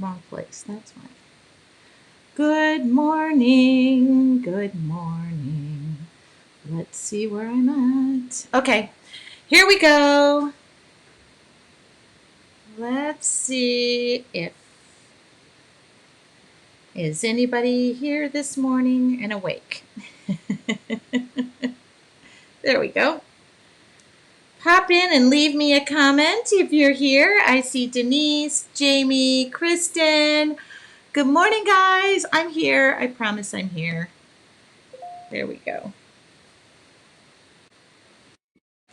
wrong place. That's why. Good morning. Good morning. Let's see where I'm at. Okay, here we go. Let's see if is anybody here this morning and awake. There we go. Pop in and leave me a comment if you're here. I see Denise, Jamie, Kristen. Good morning, guys. I'm here. I promise I'm here. There we go.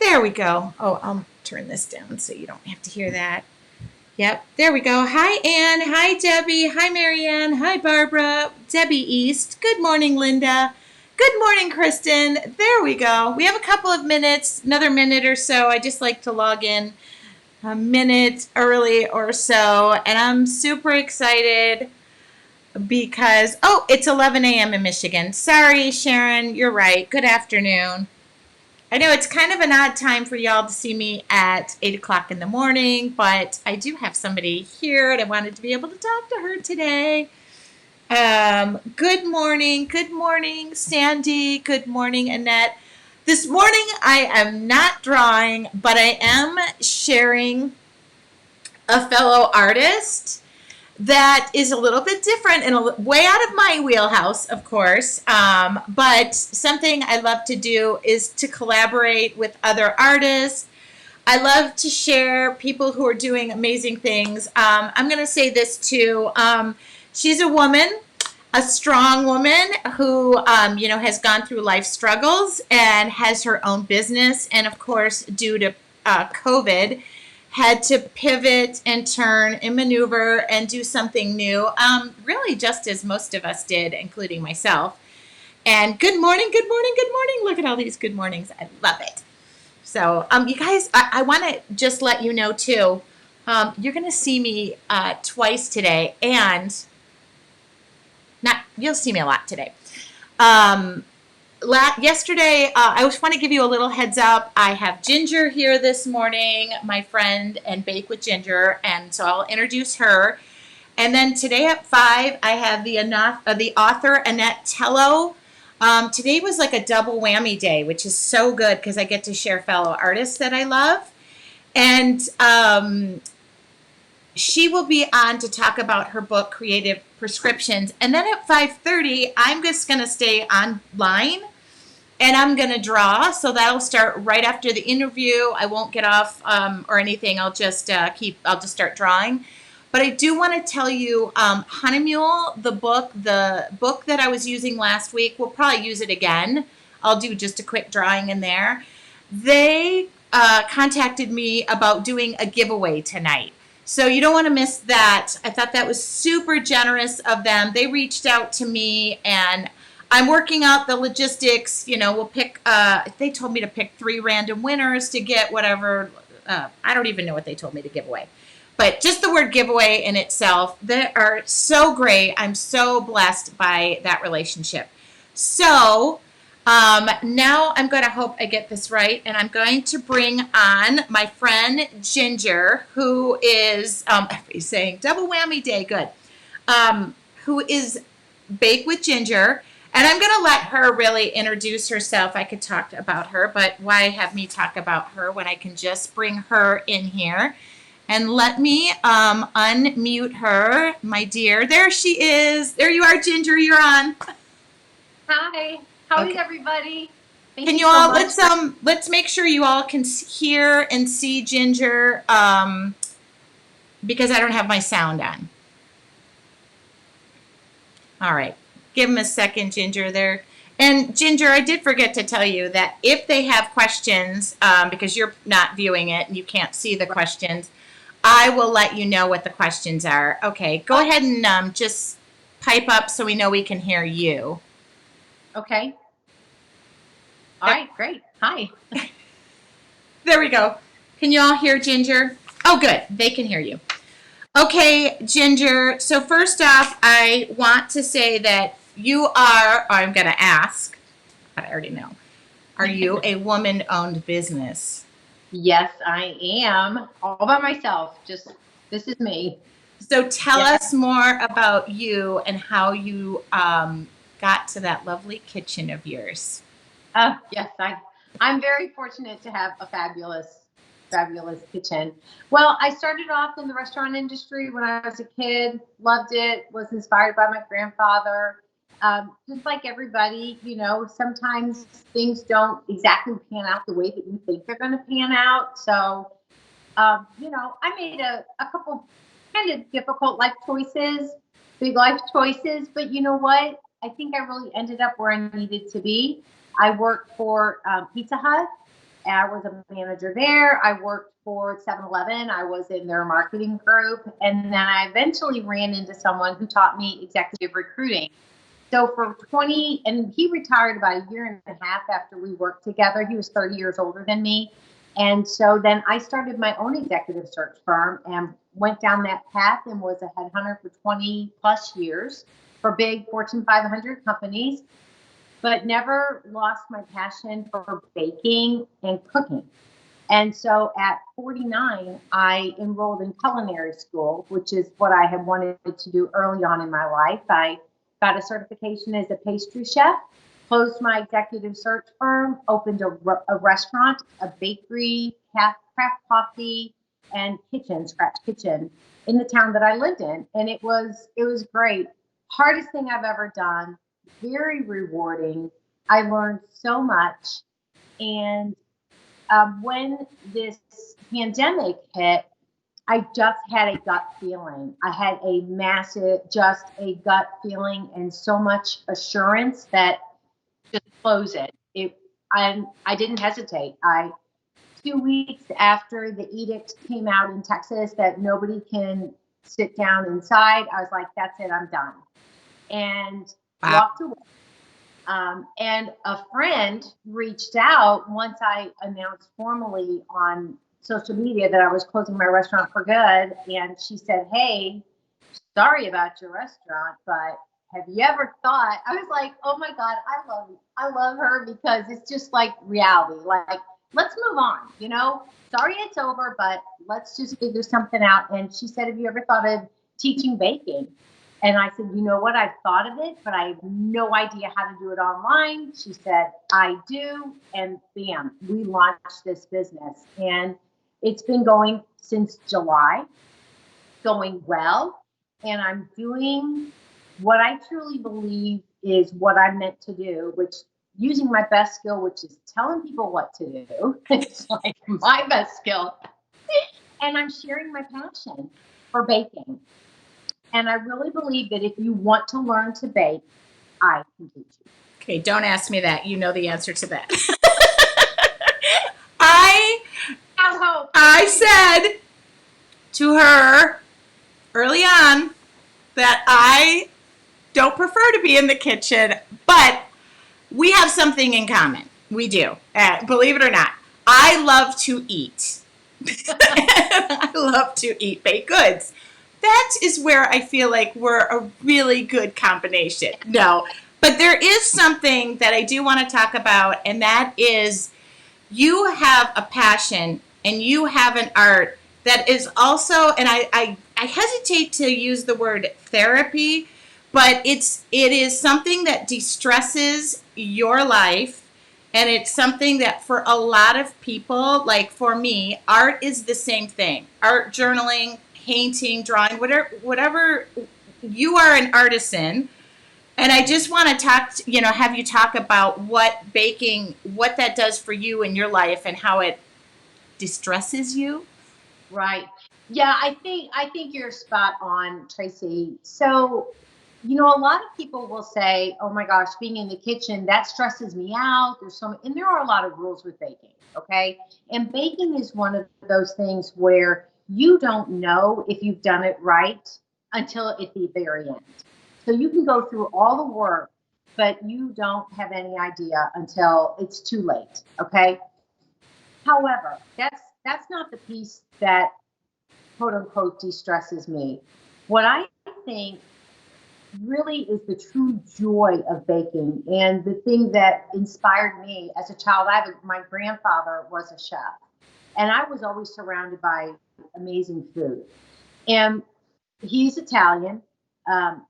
There we go. Oh, I'll turn this down so you don't have to hear that. Yep, there we go. Hi, Ann. Hi, Debbie. Hi, Marianne. Hi, Barbara. Debbie East. Good morning, Linda. Good morning, Kristen. There we go. We have a couple of minutes, another minute or so. I just like to log in a minute early or so, and I'm super excited because, oh, it's 11 a.m. in Michigan. Sorry, Sharon. You're right. Good afternoon. I know it's kind of an odd time for y'all to see me at 8 o'clock in the morning, but I do have somebody here and I wanted to be able to talk to her today. Good morning, Sandy. Good morning, Annette. This morning I am not drawing, but I am sharing a fellow artist that is a little bit different and way out of my wheelhouse, of course. But something I love to do is to collaborate with other artists. I love to share people who are doing amazing things. I'm going to say this too. She's a woman, a strong woman who, has gone through life struggles and has her own business. And of course, due to COVID, had to pivot and turn and maneuver and do something new, really just as most of us did, including myself. And good morning, good morning, good morning. Look at all these good mornings. I love it. So, you guys, I want to just let you know, too, you're going to see me twice today, and you'll see me a lot today. Yesterday, I just want to give you a little heads up. I have Ginger here this morning, my friend and Bake with Ginger, and so I'll introduce her. And then today at 5, I have the author Annette Tello. Today was like a double whammy day, which is so good because I get to share fellow artists that I love. And she will be on to talk about her book, Creative Prescriptions. And then at 5:30, I'm just going to stay online and I'm going to draw. So that'll start right after the interview. I won't get off or anything. I'll just start drawing. But I do want to tell you, Honey Mule, the book that I was using last week, we'll probably use it again. I'll do just a quick drawing in there. They contacted me about doing a giveaway tonight. So you don't want to miss that. I thought that was super generous of them. They reached out to me and I'm working out the logistics. We'll pick, they told me to pick 3 random winners to get whatever. I don't even know what they told me to give away. But just the word giveaway in itself, they are so great. I'm so blessed by that relationship. So now I'm going to hope I get this right. And I'm going to bring on my friend Ginger, who is, everybody's saying double whammy day, good, who is Bake with Ginger. And I'm going to let her really introduce herself. I could talk about her, but why have me talk about her when I can just bring her in here? And let me unmute her, my dear. There she is. There you are, Ginger. You're on. Hi. How is Okay. everybody? Thank Can you you so all much. let's make sure you all can hear and see Ginger because I don't have my sound on. All right. Give them a second, Ginger, there. And Ginger, I did forget to tell you that if they have questions, because you're not viewing it and you can't see the questions, I will let you know what the questions are. Okay, go ahead and just pipe up so we know we can hear you. Okay. All right, great. Hi. There we go. Can you all hear Ginger? Oh, good. They can hear you. Okay, Ginger. So first off, I want to say that you are, or I'm going to ask, but I already know, are you a woman-owned business? Yes, I am all by myself. Just this is me. So tell Yeah. us more about you and how you got to that lovely kitchen of yours. Yes, I'm very fortunate to have a fabulous kitchen. Well, I started off in the restaurant industry when I was a kid, loved it, was inspired by my grandfather. Just like everybody, sometimes things don't exactly pan out the way that you think they're going to pan out. So, I made a couple kind of difficult life choices, big life choices, but you know what? I think I really ended up where I needed to be. I worked for Pizza Hut. I was a manager there. I worked for 7-Eleven. I was in their marketing group. And then I eventually ran into someone who taught me executive recruiting. So for 20, and he retired about a year and a half after we worked together. He was 30 years older than me. And so then I started my own executive search firm and went down that path and was a headhunter for 20 plus years for big Fortune 500 companies, but never lost my passion for baking and cooking. And so at 49, I enrolled in culinary school, which is what I had wanted to do early on in my life. I got a certification as a pastry chef, closed my executive search firm, opened a restaurant, a bakery, craft coffee, and scratch kitchen in the town that I lived in. And it was great. Hardest thing I've ever done, very rewarding. I learned so much. And when this pandemic hit, I just had a gut feeling. I had just a gut feeling and so much assurance that just close it. I didn't hesitate. 2 weeks after the edict came out in Texas that nobody can sit down inside, I was like, that's it, I'm done. And Wow. walked away. And a friend reached out once I announced formally on social media that I was closing my restaurant for good. And she said, hey, sorry about your restaurant, but have you ever thought? I was like, oh my God, I love her because it's just like reality. Like, let's move on, Sorry it's over, but let's just figure something out. And she said, have you ever thought of teaching baking? And I said, you know what? I've thought of it, but I have no idea how to do it online. She said, I do. And bam, we launched this business. And it's been going since July, going well. And I'm doing what I truly believe is what I'm meant to do, which using my best skill, which is telling people what to do. It's like my best skill. And I'm sharing my passion for baking. And I really believe that if you want to learn to bake, I can teach you. Okay, don't ask me that. You know the answer to that. I I hope. I said to her early on that I don't prefer to be in the kitchen, but we have something in common. We do. Believe it or not. I love to eat. I love to eat baked goods. That is where I feel like we're a really good combination. No, but there is something that I do want to talk about, and that is you have a passion and you have an art that is also, and I hesitate to use the word therapy, but it is something that de-stresses your life, and it's something that for a lot of people, like for me, art is the same thing. Art, journaling, painting, drawing, whatever you are an artisan. And I just want to talk, have you talk about what baking, what that does for you in your life and how it distresses you. Right. Yeah, I think you're spot on, Tracy. So, a lot of people will say, "Oh my gosh, being in the kitchen, that stresses me out." And there are a lot of rules with baking, okay? And baking is one of those things where you don't know if you've done it right until at the very end. So you can go through all the work, but you don't have any idea until it's too late, okay? However, that's not the piece that quote unquote de-stresses me. What I think really is the true joy of baking and the thing that inspired me as a child. My grandfather was a chef, and I was always surrounded by amazing food. And he's Italian.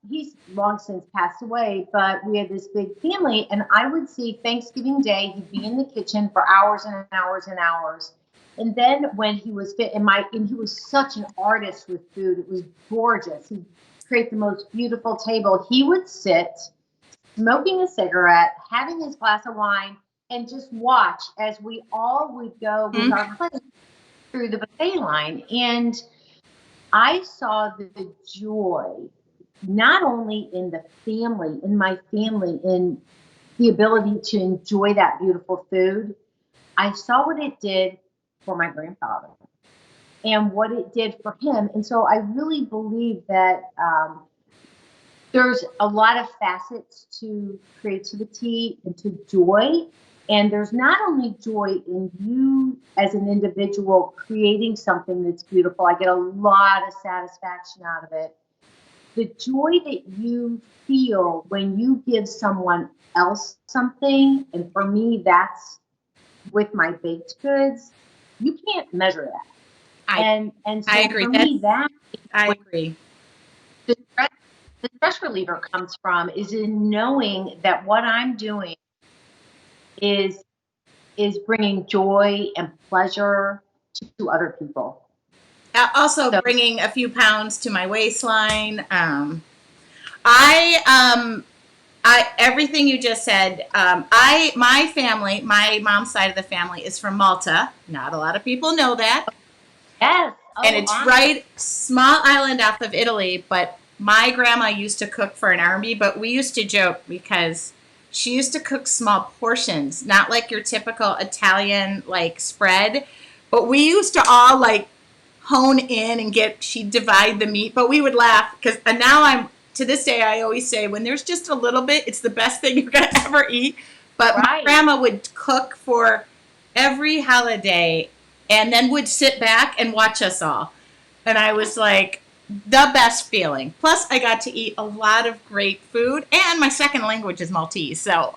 He's long since passed away, but we had this big family, and I would see Thanksgiving Day, he'd be in the kitchen for hours and hours and hours. And then when he was fit, and he was such an artist with food, it was gorgeous. He'd create the most beautiful table. He would sit smoking a cigarette, having his glass of wine, and just watch as we all would go with our plates through the buffet line. And I saw the joy, not only in the family, in my family, in the ability to enjoy that beautiful food. I saw what it did for my grandfather and what it did for him. And so I really believe that there's a lot of facets to creativity and to joy. And there's not only joy in you as an individual creating something that's beautiful, I get a lot of satisfaction out of it. The joy that you feel when you give someone else something, and for me, that's with my baked goods, you can't measure that. And so I agree. for me, that I agree. the stress reliever comes from is in knowing that what I'm doing is bringing joy and pleasure to other people. Also So, bringing a few pounds to my waistline. I everything you just said. My family, my mom's side of the family is from Malta. Not a lot of people know that, yes. and it's right small island off of Italy. But my grandma used to cook for an army. But we used to joke because she used to cook small portions, not like your typical Italian like spread. But we used to all like hone in and she'd divide the meat, but we would laugh because, and now to this day, I always say when there's just a little bit, it's the best thing you're going to ever eat. But my grandma would cook for every holiday and then would sit back and watch us all. And I was like, the best feeling. Plus, I got to eat a lot of great food, and my second language is Maltese. So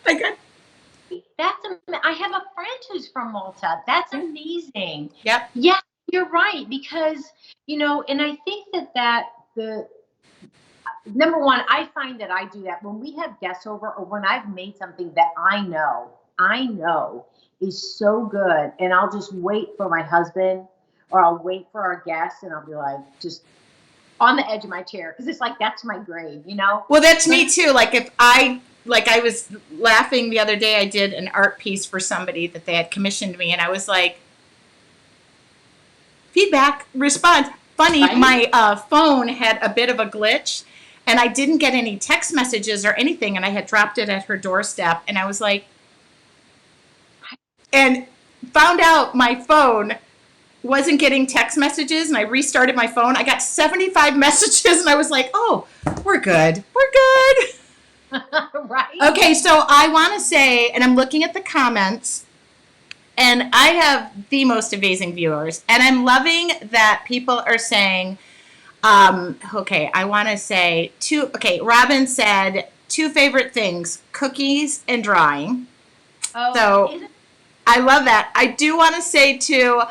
I got. I have a friend who's from Malta. That's amazing. Yep. Yeah, you're right. Because, and I think that the number one, I find that I do that when we have guests over or when I've made something that I know is so good. And I'll just wait for my husband or I'll wait for our guests and I'll be like, just on the edge of my chair. Cause it's like, that's my grade, Well, that's me too. Like I was laughing the other day, I did an art piece for somebody that they had commissioned me. And I was like, feedback, response. Funny, right? My phone had a bit of a glitch and I didn't get any text messages or anything. And I had dropped it at her doorstep. And I was like, and found out my phone wasn't getting text messages. And I restarted my phone. I got 75 messages and I was like, oh, we're good. We're good. Right. Okay, so I want to say, and I'm looking at the comments, and I have the most amazing viewers, and I'm loving that people are saying, okay, I want to say Robin said 2 favorite things, cookies and drawing. Oh, so I love that. I do want to say too,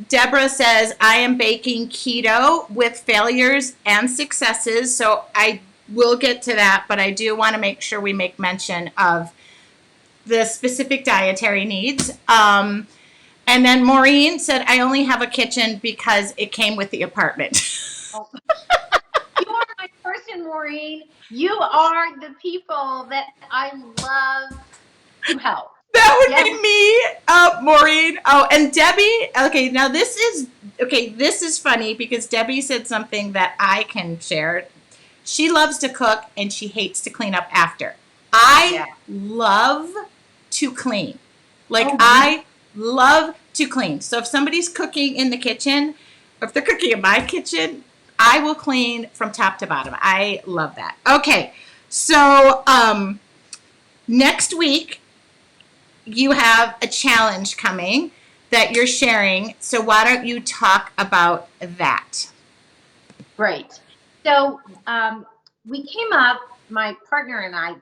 Deborah says, I am baking keto with failures and successes, so we'll get to that, but I do want to make sure we make mention of the specific dietary needs. And then Maureen said, I only have a kitchen because it came with the apartment. Oh. You are my person, Maureen. You are the people that I love to help. That would be me, Maureen. Oh, and Debbie. Okay, now this is funny because Debbie said something that I can share. She loves to cook and she hates to clean up after. I love to clean. I love to clean. So if somebody's cooking in the kitchen, or if they're cooking in my kitchen, I will clean from top to bottom. I love that. Okay, so next week you have a challenge coming that you're sharing. So why don't you talk about that? Great. So we came up, my partner and I,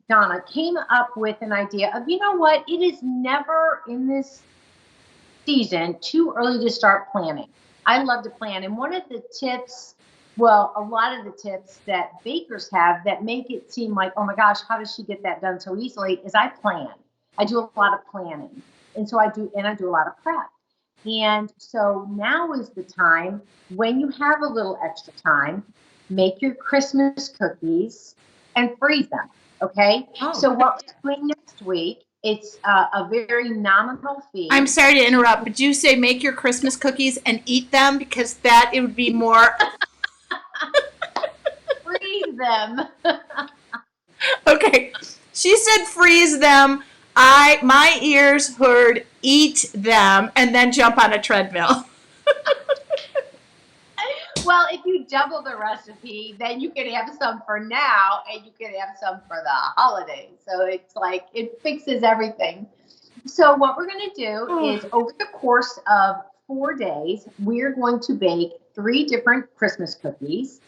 Donna, came up with an idea of, you know what, it is never in this season too early to start planning. I love to plan. And one of the tips, well, a lot of the tips that bakers have that make it seem like, oh my gosh, how does she get that done so easily, is I plan. I do a lot of planning. And so I do a lot of prep. And so now is the time when you have a little extra time, make your Christmas cookies and freeze them. Okay. Oh. So what we're doing next week, it's a very nominal fee. I'm sorry to interrupt, but you say make your Christmas cookies and eat them, because that it would be more. Freeze them. Okay. She said freeze them. My ears heard eat them and then jump on a treadmill. Well, if you double the recipe, then you can have some for now and you can have some for the holidays. So it's like it fixes everything. So what we're going to do is over the course of 4 days, we're going to bake 3 different Christmas cookies.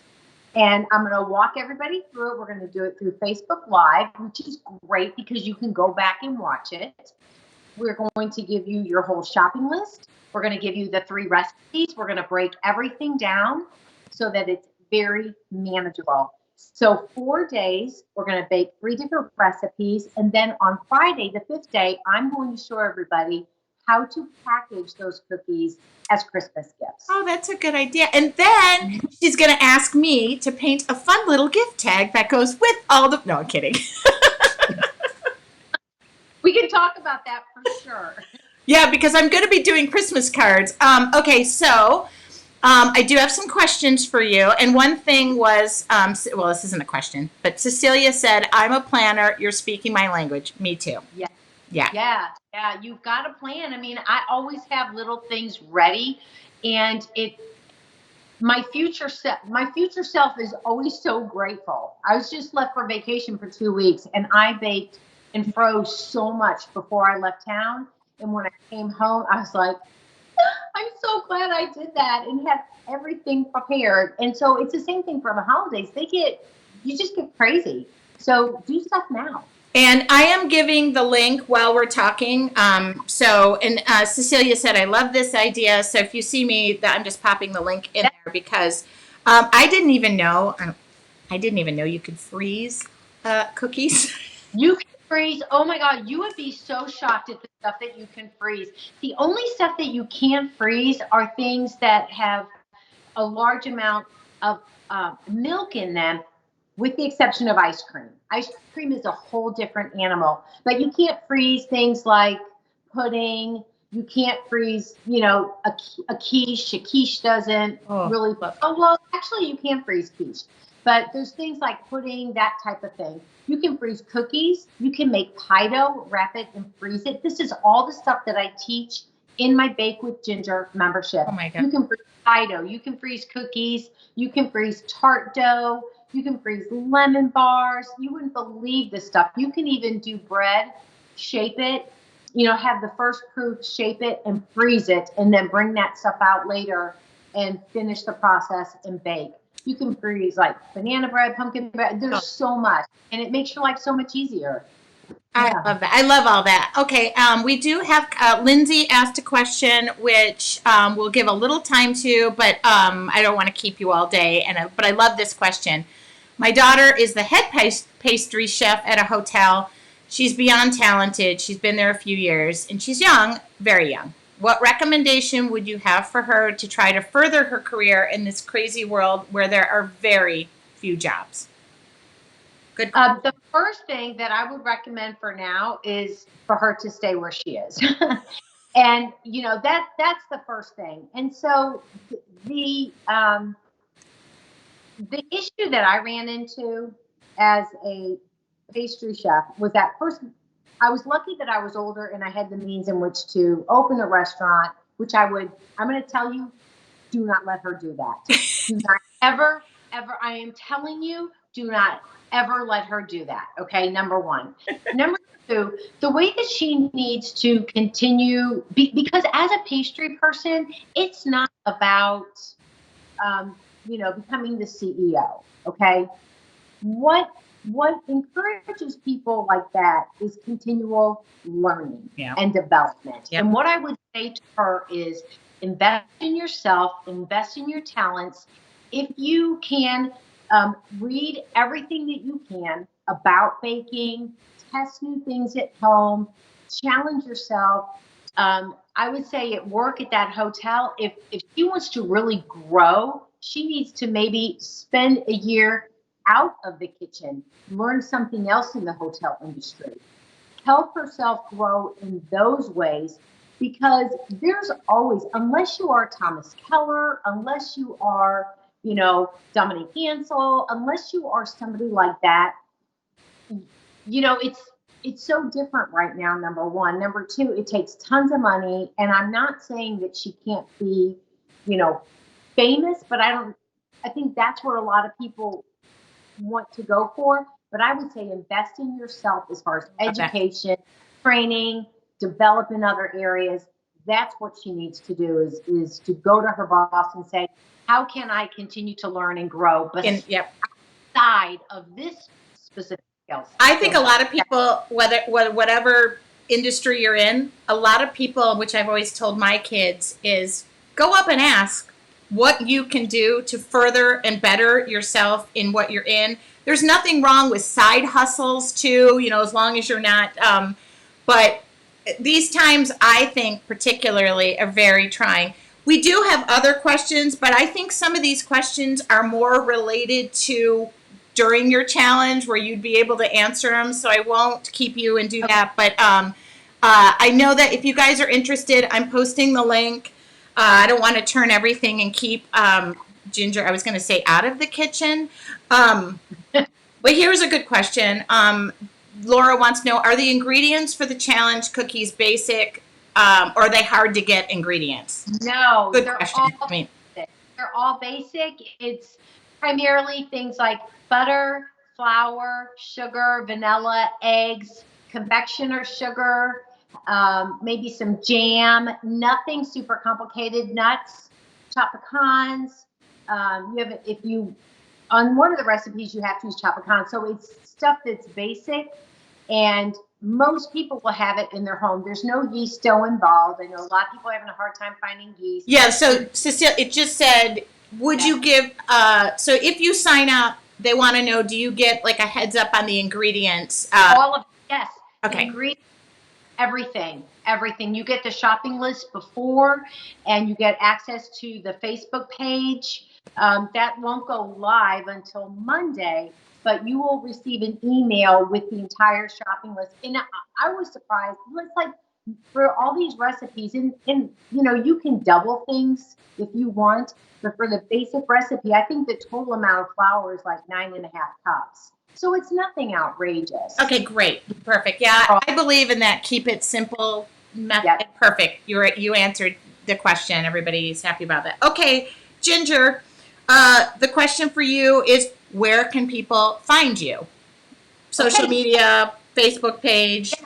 And I'm going to walk everybody through it. We're going to do it through Facebook Live, which is great because you can go back and watch it. We're going to give you your whole shopping list. We're going to give you the 3 recipes. We're going to break everything down so that it's very manageable. So 4 days, we're going to bake 3 different recipes. And then on Friday, the 5th day, I'm going to show everybody how to package those cookies as Christmas gifts. Oh, that's a good idea. And then she's going to ask me to paint a fun little gift tag that goes with all the... No, I'm kidding. We can talk about that for sure. Yeah, because I'm going to be doing Christmas cards. Okay, so I do have some questions for you. And one thing was, well, this isn't a question, but Cecilia said, I'm a planner. You're speaking my language. Me too. Yeah. Yeah. Yeah. You've got a plan. I mean, I always have little things ready, and my future self is always so grateful. I was just left for vacation for 2 weeks, and I baked and froze so much before I left town. And when I came home, I was like, I'm so glad I did that and had everything prepared. And so it's the same thing for the holidays. You just get crazy. So do stuff now. And I am giving the link while we're talking. Cecilia said, I love this idea. So if you see me, I'm just popping the link in there because I didn't even know you could freeze cookies. You can freeze. Oh my God, you would be so shocked at the stuff that you can freeze. The only stuff that you can't freeze are things that have a large amount of milk in them, with the exception of ice cream. Ice cream is a whole different animal. But you can't freeze things like pudding. You can't freeze, a quiche. A quiche doesn't really. Oh, well, actually, you can freeze quiche. But there's things like pudding, that type of thing. You can freeze cookies. You can make pie dough, wrap it, and freeze it. This is all the stuff that I teach in my Bake with Ginger membership. Oh, my God. You can freeze pie dough. You can freeze cookies. You can freeze tart dough. You can freeze lemon bars. You wouldn't believe this stuff. You can even do bread, shape it, have the first proof, shape it, and freeze it, and then bring that stuff out later and finish the process and bake. You can freeze like banana bread, pumpkin bread. There's so much, and it makes your life so much easier. I love that. I love all that. Okay, we do have Lindsay asked a question, which we'll give a little time to, but I don't want to keep you all day. But I love this question. My daughter is the head pastry chef at a hotel. She's beyond talented. She's been there a few years, and she's young, very young. What recommendation would you have for her to try to further her career in this crazy world where there are very few jobs? Good. The first thing that I would recommend for now is for her to stay where she is. And, that's the first thing. And so the issue that I ran into as a pastry chef was that first, I was lucky that I was older and I had the means in which to open a restaurant, which I'm going to tell you, do not let her do that. Do not ever, I am telling you, do not ever let her do that. Okay. Number one. Number two, the way that she needs to continue, because as a pastry person, it's not about, becoming the CEO. Okay. What encourages people like that is continual learning and development. Yep. And what I would say to her is invest in yourself, invest in your talents. If you can read everything that you can about baking, test new things at home, challenge yourself. I would say at work at that hotel, if she wants to really grow, she needs to maybe spend a year out of the kitchen, learn something else in the hotel industry, help herself grow in those ways, because there's always, unless you are Thomas Keller, unless you are, Dominique Ansel, unless you are somebody like that, it's so different right now, number one. Number two, it takes tons of money. And I'm not saying that she can't be, famous, but I think that's where a lot of people want to go for. But I would say invest in yourself as far as education, training, develop in other areas. That's what she needs to do is to go to her boss and say, how can I continue to learn and grow outside of this specific skill set? I think a lot of people, whatever industry you're in, a lot of people, which I've always told my kids, is go up and ask what you can do to further and better yourself in what you're in. There's nothing wrong with side hustles too, as long as you're not. But these times, I think particularly, are very trying. We do have other questions, but I think some of these questions are more related to during your challenge where you'd be able to answer them. So I won't keep you and do that. But I know that if you guys are interested, I'm posting the link. I don't want to turn everything and keep Ginger, I was going to say, out of the kitchen. But here's a good question. Laura wants to know, are the ingredients for the challenge cookies basic, or are they hard to get ingredients? No, good question. They're all basic. It's primarily things like butter, flour, sugar, vanilla, eggs, confectioner sugar, maybe some jam, nothing super complicated, nuts, chopped pecans. On one of the recipes, you have to use chopped pecans. So it's stuff that's basic, and most people will have it in their home. There's no yeast dough involved. I know a lot of people are having a hard time finding yeast. Yeah, so Cecile, it just said, would you give, so if you sign up, they want to know, do you get like a heads up on the ingredients? All of yes. Okay. Ingredients, everything. You get the shopping list before, and you get access to the Facebook page. That won't go live until Monday, but you will receive an email with the entire shopping list. And I was surprised. It's like for all these recipes, and you can double things if you want. But for the basic recipe, I think the total amount of flour is like 9.5 cups. So it's nothing outrageous. Okay, great. Perfect. Yeah, I believe in that keep it simple method. Yep. Perfect. You answered the question. Everybody's happy about that. Okay, Ginger, the question for you is, where can people find you? Social media, Facebook page. Yeah.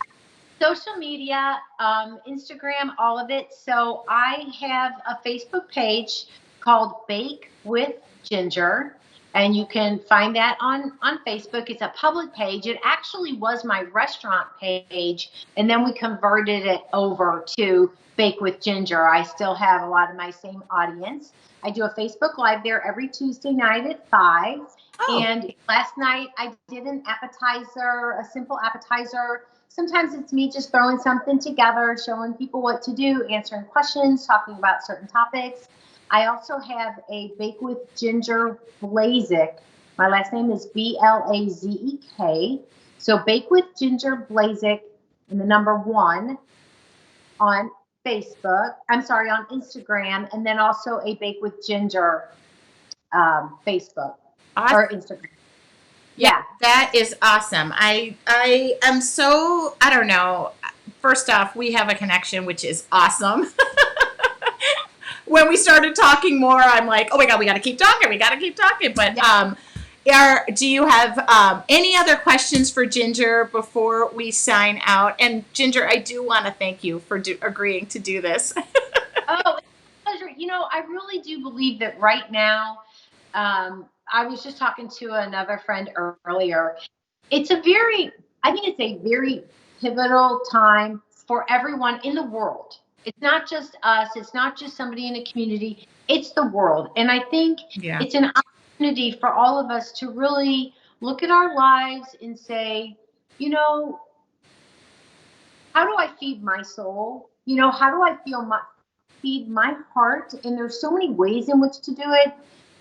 Social media, Instagram, all of it. So I have a Facebook page called Bake with Ginger, and you can find that on Facebook. It's a public page. It actually was my restaurant page, and then we converted it over to Bake with Ginger. I still have a lot of my same audience. I do a Facebook Live there every Tuesday night at 5. Oh. And last night I did an appetizer, a simple appetizer. Sometimes it's me just throwing something together, showing people what to do, answering questions, talking about certain topics. I also have a Bake with Ginger Blazik. My last name is Blazek. So Bake with Ginger Blazik and the number 1 on Facebook. I'm sorry, on Instagram, and then also a Bake with Ginger Facebook or Instagram. Yeah, that is awesome. I am so, I don't know. First off, we have a connection, which is awesome. When we started talking more, I'm like, oh my God, we got to keep talking. But do you have any other questions for Ginger before we sign out? And Ginger, I do want to thank you for agreeing to do this. Oh, it's a pleasure. I really do believe that right now, I was just talking to another friend earlier. I think it's a very pivotal time for everyone in the world. It's not just us. It's not just somebody in a community. It's the world. And I think Yeah. it's an opportunity for all of us to really look at our lives and say, you know, how do I feed my soul? How do I feed my heart? And there's so many ways in which to do it.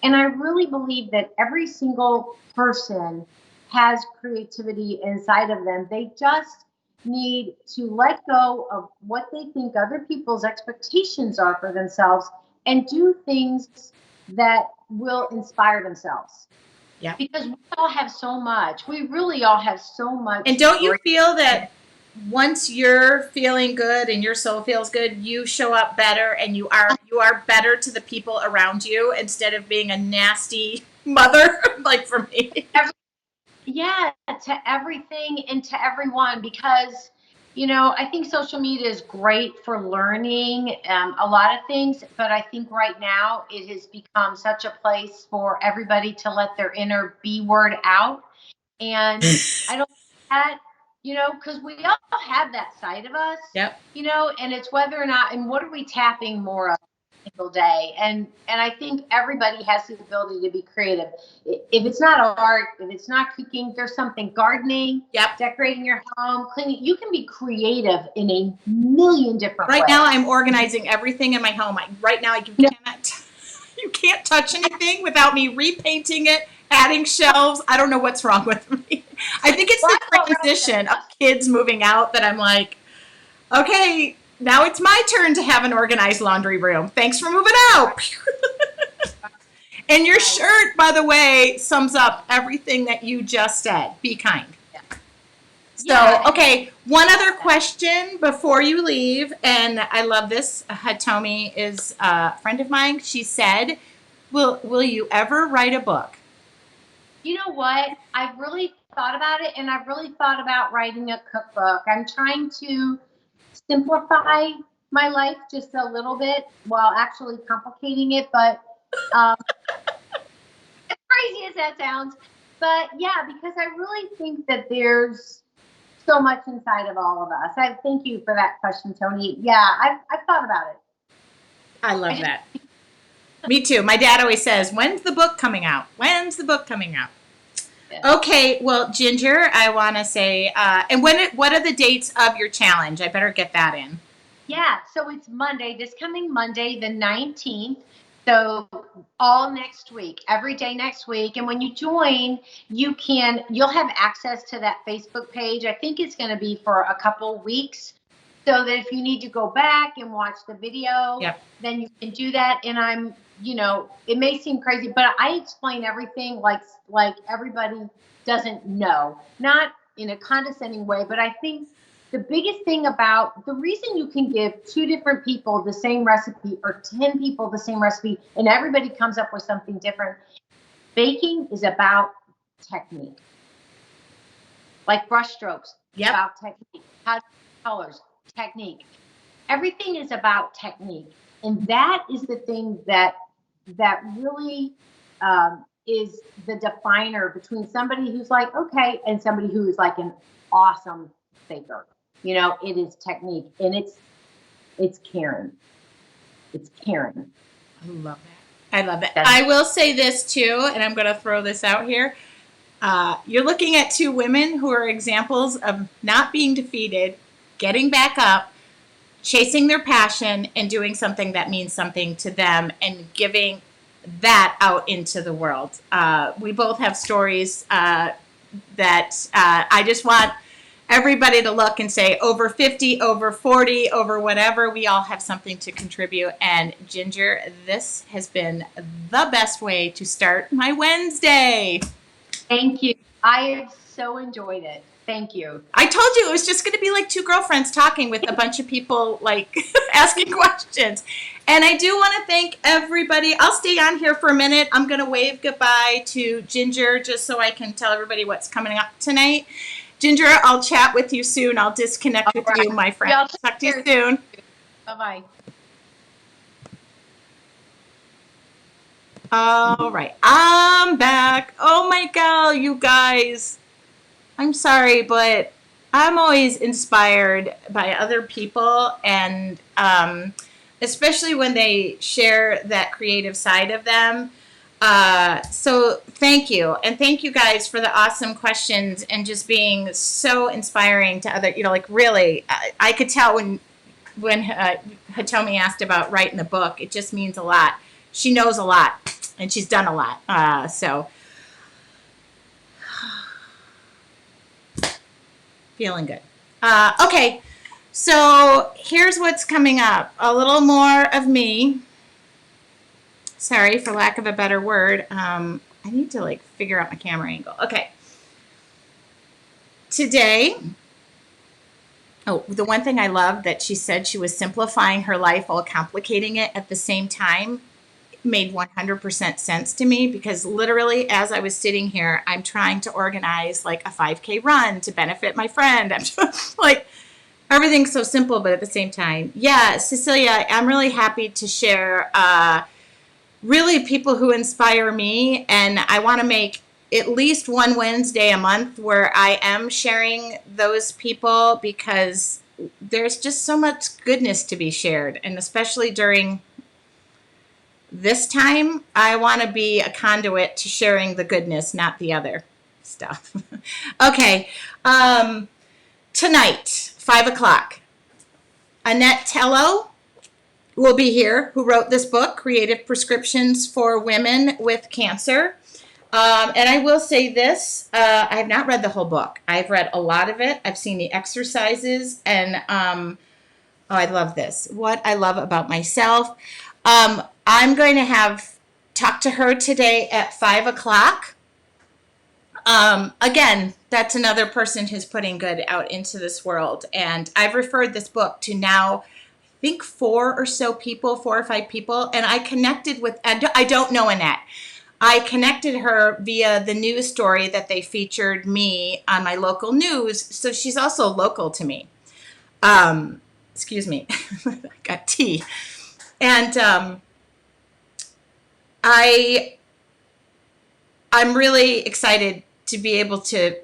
And I really believe that every single person has creativity inside of them. They just need to let go of what they think other people's expectations are for themselves and do things that will inspire themselves. Yeah. Because we all have so much. We really all have so much. And don't you feel that once you're feeling good and your soul feels good, you show up better and you are better to the people around you instead of being a nasty mother like for me. Yeah, to everything and to everyone, because I think social media is great for learning a lot of things, but I think right now it has become such a place for everybody to let their inner B word out. And I don't think that, because we all have that side of us, Yep. and it's whether or not, and what are we tapping more of every single day? And I think everybody has the ability to be creative. If it's not art, if it's not cooking, there's something gardening, Yep. decorating your home, cleaning. You can be creative in a million different ways. Right now I'm organizing everything in my home. Right now you can't touch anything without me repainting it, adding shelves. I don't know what's wrong with me. I think it's the transition of kids moving out that I'm like, okay, now it's my turn to have an organized laundry room. Thanks for moving out. And your shirt, by the way, sums up everything that you just said. Be kind. So, okay, one other question before you leave, and I love this. Hatomi is a friend of mine. She said, will you ever write a book? You know what? I've really thought about it, and I've really thought about writing a cookbook. I'm trying to simplify my life just a little bit while actually complicating it, but as crazy as that sounds. But yeah, because I really think that there's so much inside of all of us. I thank you for that question, Tony. Yeah, I've thought about it. I love that. Me too. My dad always says, when's the book coming out? When's the book coming out? Yeah. Okay, well, Ginger, I want to say, and what are the dates of your challenge? I better get that in. Yeah, so it's Monday, this coming Monday, the 19th. So all next week, every day next week. And when you join, you'll have access to that Facebook page. I think it's going to be for a couple weeks, so that if you need to go back and watch the video, yep, then you can do that. And it may seem crazy, but I explain everything like everybody doesn't know, not in a condescending way, but I think the biggest thing about the reason you can give 2 different people the same recipe or 10 people the same recipe and everybody comes up with something different. Baking is about technique. Like brush strokes, yep, about technique. How colors, technique. Everything is about technique. And that is the thing that really is the definer between somebody who's like, okay, and somebody who is like an awesome baker. It is technique, and it's caring. It's caring. I love that. I love it. I will say this too, and I'm going to throw this out here. You're looking at 2 women who are examples of not being defeated, getting back up, chasing their passion, and doing something that means something to them, and giving that out into the world. We both have stories that I just want everybody to look and say, over 50, over 40, over whatever, we all have something to contribute. And Ginger, this has been the best way to start my Wednesday. Thank you. I have so enjoyed it. Thank you. I told you it was just going to be like 2 girlfriends talking with a bunch of people like asking questions. And I do want to thank everybody. I'll stay on here for a minute. I'm going to wave goodbye to Ginger just so I can tell everybody what's coming up tonight. Ginger, I'll chat with you soon. I'll disconnect with you, my friend. Yeah, talk to you soon. Bye-bye. All right. I'm back. Oh, my God, you guys. I'm sorry, but I'm always inspired by other people, and especially when they share that creative side of them. So thank you, and thank you guys for the awesome questions and just being so inspiring to other. Like really, I could tell when Hitomi asked about writing the book, it just means a lot. She knows a lot, and she's done a lot. So feeling good. Okay, so here's what's coming up. A little more of me. Sorry for lack of a better word. I need to like figure out my camera angle. Okay. Today, the one thing I love that she said she was simplifying her life while complicating it at the same time made 100% sense to me, because literally as I was sitting here, I'm trying to organize like a 5K run to benefit my friend. I'm just like, everything's so simple, but at the same time, yeah, Cecilia, I'm really happy to share really people who inspire me, and I want to make at least one Wednesday a month where I am sharing those people, because there's just so much goodness to be shared, and especially during this time, I want to be a conduit to sharing the goodness, not the other stuff. Okay, tonight, 5 o'clock, Annette Tello will be here, who wrote this book, Creative Prescriptions for Women with Cancer. And I will say this, I have not read the whole book. I've read a lot of it. I've seen the exercises, and I love this. What I love about myself. I'm going to have talk to her today at 5 o'clock. Again, that's another person who's putting good out into this world. And I've referred this book to now, I think 4 or 5 people. And I connected with, I don't know Annette. I connected her via the news story that they featured me on my local news. So she's also local to me. Excuse me. I got tea. And I'm really excited to be able to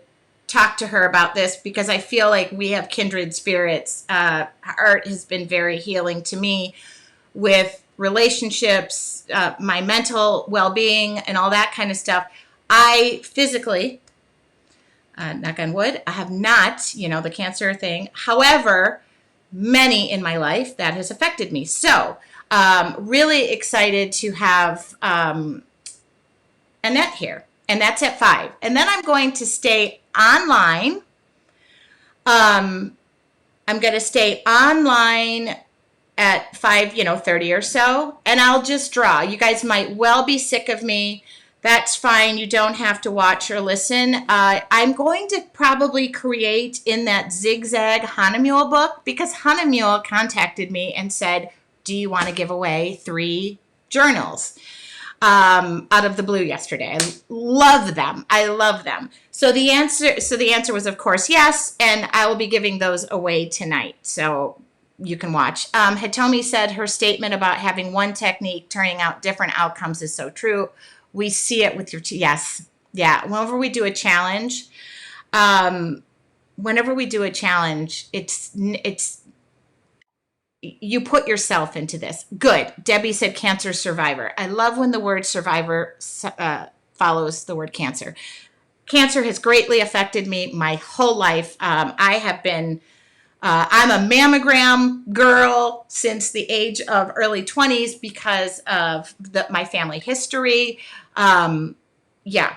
talk to her about this, because I feel like we have kindred spirits. Art has been very healing to me with relationships, my mental well-being, and all that kind of stuff. I physically, knock on wood, I have not, the cancer thing. However, many in my life that has affected me. So, really excited to have Annette here, and that's at 5. And then I'm going to stay online. I'm going to stay online at 5:30 or so, and I'll just draw. You guys might well be sick of me. That's fine. You don't have to watch or listen. I'm going to probably create in that Zigzag Hahnemühle book, because Hahnemühle contacted me and said, do you want to give away 3 journals? Out of the blue yesterday. I love them. I love them. So the answer was, of course, yes, and I will be giving those away tonight. So you can watch. Hitomi said her statement about having one technique turning out different outcomes is so true. We see it with your yes. Yeah. Whenever we do a challenge, it's you put yourself into this. Good. Debbie said cancer survivor. I love when the word survivor follows the word cancer. Cancer has greatly affected me my whole life. I have been, I'm a mammogram girl since the age of early 20s because of my family history. Yeah.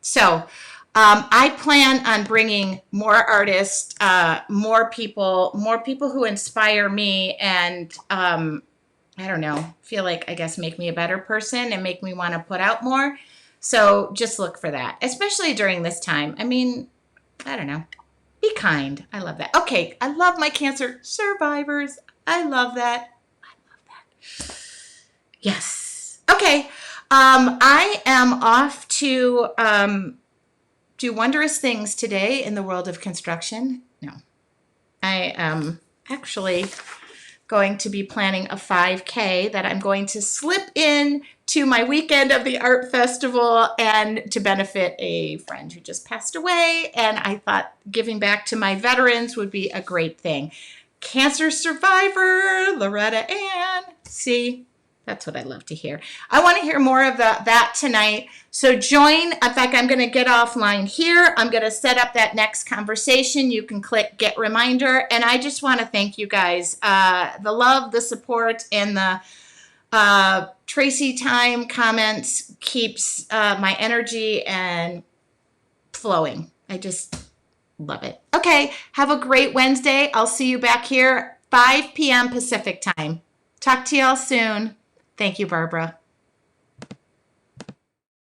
So, I plan on bringing more artists, more people who inspire me, and I don't know, feel like, I guess, make me a better person and make me want to put out more. So just look for that, especially during this time. I mean, I don't know. Be kind. I love that. Okay, I love my cancer survivors. I love that. Yes. Okay. I am off to do wondrous things today in the world of construction. No, I am actually going to be planning a 5K that I'm going to slip in to my weekend of the art festival and to benefit a friend who just passed away. And I thought giving back to my veterans would be a great thing. Cancer survivor, Loretta Ann. See, that's what I love to hear. I want to hear more of that tonight. So join. In fact, I'm going to get offline here. I'm going to set up that next conversation. You can click get reminder. And I just want to thank you guys. The love, the support, and the Tracy time comments keeps my energy and flowing. I just love it. Okay, have a great Wednesday. I'll see you back here 5 p.m. Pacific time. Talk to y'all soon. Thank you, Barbara.